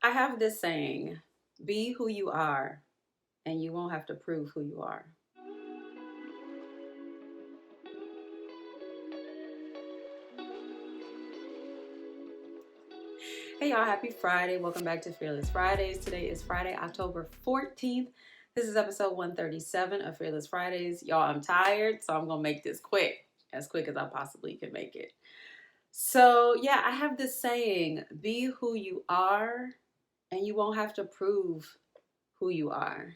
I have this saying, be who you are, and you won't have to prove who you are. Hey y'all, happy Friday. Welcome back to Fearless Fridays. Today is Friday, October 14th. This is episode 137 of Fearless Fridays. Y'all, I'm tired, so I'm going to make this quick as I possibly can make it. So, yeah, I have this saying, be who you are, and you won't have to prove who you are.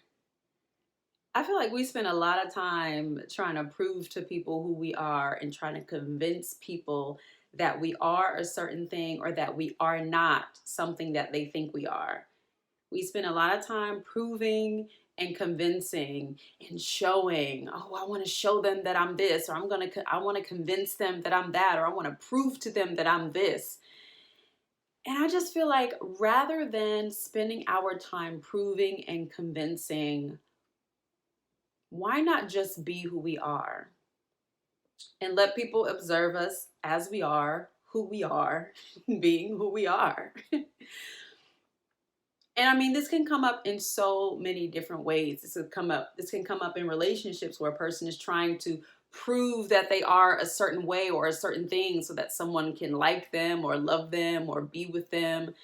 I feel like we spend a lot of time trying to prove to people who we are and trying to convince people that we are a certain thing or that we are not something that they think we are. We spend a lot of time proving and convincing and showing, oh, I want to show them that I'm this, or I want to convince them that I'm that, or I want to prove to them that I'm this. And I just feel like rather than spending our time proving and convincing, why not just be who we are and let people observe us as we are, who we are, being who we are? And I mean, this can come up in so many different ways. This can come up in relationships where a person is trying to prove that they are a certain way or a certain thing so that someone can like them or love them or be with them.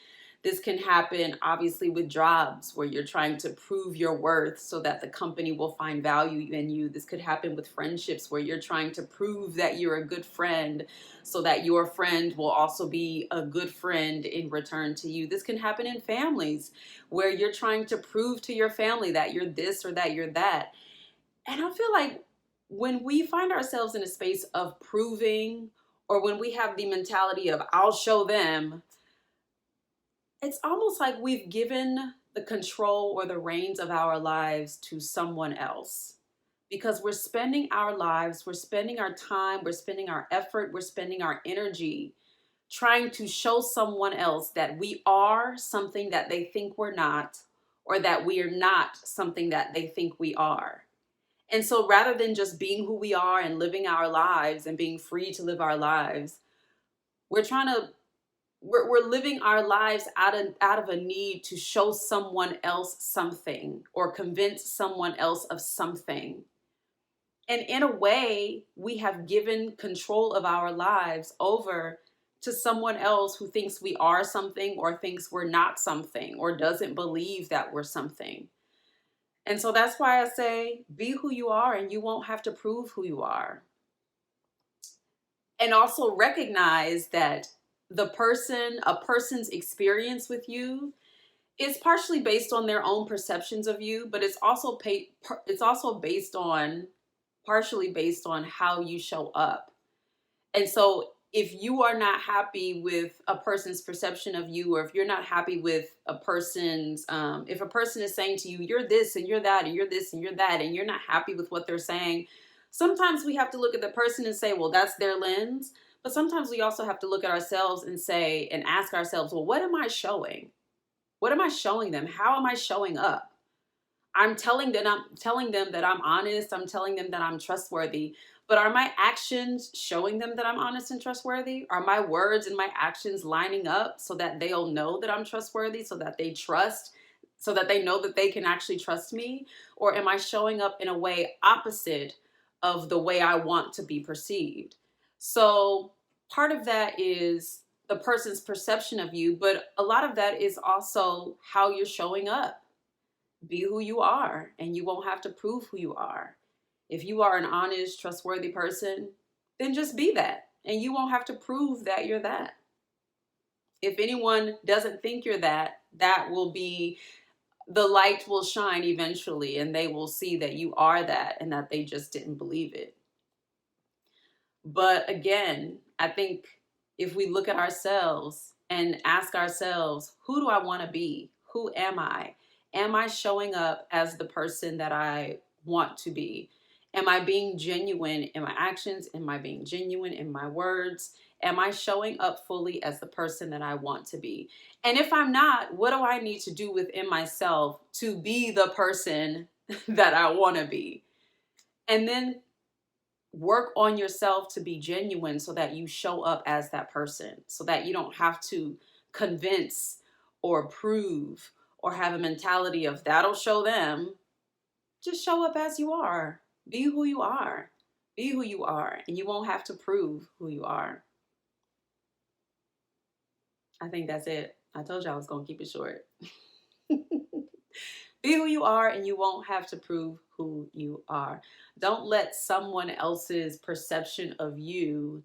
This can happen obviously with jobs where you're trying to prove your worth so that the company will find value in you. This could happen with friendships where you're trying to prove that you're a good friend so that your friend will also be a good friend in return to you. This can happen in families where you're trying to prove to your family that you're this or that you're that. And I feel like when we find ourselves in a space of proving, or when we have the mentality of I'll show them, it's almost like we've given the control or the reins of our lives to someone else, because we're spending our lives, we're spending our time, we're spending our effort, we're spending our energy trying to show someone else that we are something that they think we're not, or that we are not something that they think we are. And so rather than just being who we are and living our lives and being free to live our lives, we're trying to we're living our lives out of a need to show someone else something or convince someone else of something. And in a way, we have given control of our lives over to someone else who thinks we are something or thinks we're not something or doesn't believe that we're something. And so that's why I say be who you are and you won't have to prove who you are. And also recognize that a person's experience with you is partially based on their own perceptions of you, but it's also based on partially based on how you show up. And so if you are not happy with a person's perception of you, or if you're not happy with a person's, if a person is saying to you, you're this and you're that and you're this and you're that, and you're not happy with what they're saying, sometimes we have to look at the person and say, well, that's their lens. But sometimes we also have to look at ourselves and say, and ask ourselves, well, what am I showing? What am I showing them? How am I showing up? I'm telling them that I'm honest. I'm telling them that I'm trustworthy. But are my actions showing them that I'm honest and trustworthy? Are my words and my actions lining up so that they'll know that I'm trustworthy, so that they trust, so that they know that they can actually trust me? Or am I showing up in a way opposite of the way I want to be perceived? So part of that is the person's perception of you, but a lot of that is also how you're showing up. Be who you are, and you won't have to prove who you are. If you are an honest, trustworthy person, then just be that, and you won't have to prove that you're that. If anyone doesn't think you're that, that will be the light will shine eventually, and they will see that you are that and that they just didn't believe it. But again, I think if we look at ourselves and ask ourselves, who do I want to be? Who am I? Am I showing up as the person that I want to be? Am I being genuine in my actions? Am I being genuine in my words? Am I showing up fully as the person that I want to be? And if I'm not, what do I need to do within myself to be the person that I want to be? And then work on yourself to be genuine so that you show up as that person, so that you don't have to convince or prove or have a mentality of that'll show them. Just show up as you are. Be who you are. Be who you are, and you won't have to prove who you are. I think that's it. I told you I was going to keep it short. Be who you are, and you won't have to prove who you are. Don't let someone else's perception of you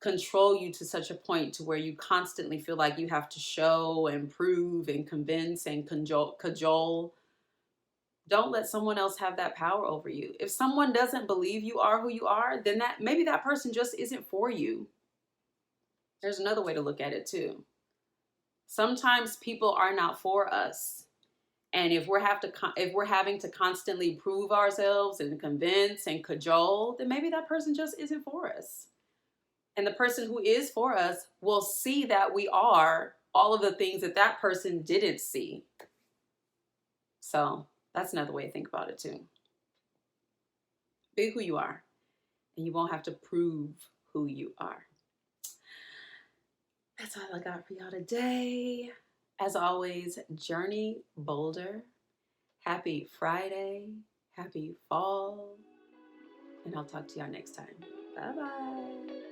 control you to such a point to where you constantly feel like you have to show and prove and convince and cajole. Don't let someone else have that power over you. If someone doesn't believe you are who you are, then maybe that person just isn't for you. There's another way to look at it too. Sometimes people are not for us. And if we're having to constantly prove ourselves and convince and cajole, then maybe that person just isn't for us. And the person who is for us will see that we are all of the things that that person didn't see. So that's another way to think about it too. Be who you are, and you won't have to prove who you are. That's all I got for y'all today. As always, journey bolder. Happy Friday. Happy fall. And I'll talk to y'all next time. Bye-bye.